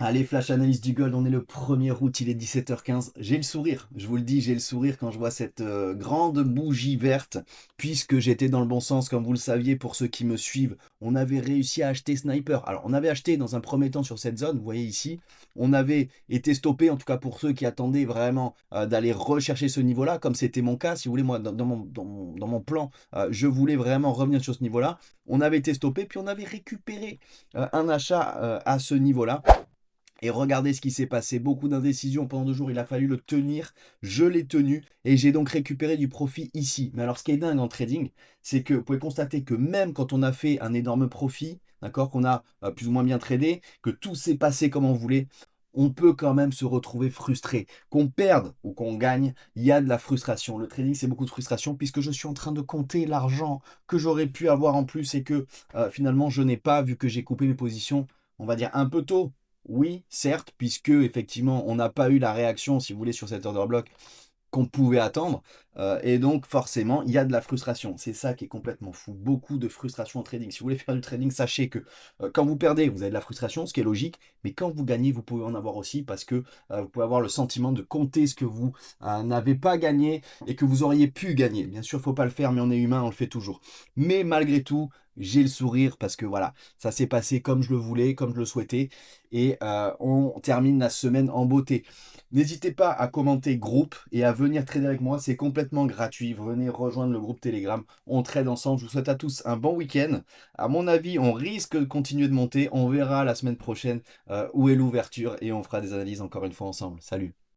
Allez, flash analyse du gold, on est le 1er août, il est 17h15. J'ai le sourire, je vous le dis, j'ai le sourire quand je vois cette grande bougie verte, puisque j'étais dans le bon sens, comme vous le saviez, pour ceux qui me suivent. On avait réussi à acheter Sniper. Alors, on avait acheté dans un premier temps sur cette zone, vous voyez ici. On avait été stoppé, en tout cas pour ceux qui attendaient vraiment d'aller rechercher ce niveau-là, comme c'était mon cas, si vous voulez, moi, dans mon plan, je voulais vraiment revenir sur ce niveau-là. On avait été stoppé, puis on avait récupéré un achat à ce niveau-là. Et regardez ce qui s'est passé, beaucoup d'indécisions pendant 2 jours, il a fallu le tenir, je l'ai tenu et j'ai donc récupéré du profit ici. Mais alors ce qui est dingue en trading, c'est que vous pouvez constater que même quand on a fait un énorme profit, d'accord, qu'on a plus ou moins bien tradé, que tout s'est passé comme on voulait, on peut quand même se retrouver frustré. Qu'on perde ou qu'on gagne, il y a de la frustration. Le trading, c'est beaucoup de frustration puisque je suis en train de compter l'argent que j'aurais pu avoir en plus et que finalement je n'ai pas vu que j'ai coupé mes positions, on va dire un peu tôt. Oui, certes, puisque effectivement, on n'a pas eu la réaction, si vous voulez, sur cet order block qu'on pouvait attendre. Et donc, forcément, il y a de la frustration. C'est ça qui est complètement fou. Beaucoup de frustration en trading. Si vous voulez faire du trading, sachez que quand vous perdez, vous avez de la frustration, ce qui est logique. Mais quand vous gagnez, vous pouvez en avoir aussi parce que vous pouvez avoir le sentiment de compter ce que vous n'avez pas gagné et que vous auriez pu gagner. Bien sûr, il ne faut pas le faire, mais on est humain, on le fait toujours. Mais malgré tout, j'ai le sourire parce que voilà, ça s'est passé comme je le voulais, comme je le souhaitais. Et on termine la semaine en beauté. N'hésitez pas à commenter groupe et à venir trader avec moi, c'est complètement gratuit. Venez rejoindre le groupe Telegram, on trade ensemble. Je vous souhaite à tous un bon week-end. À mon avis, on risque de continuer de monter. On verra la semaine prochaine où est l'ouverture et on fera des analyses encore une fois ensemble. Salut!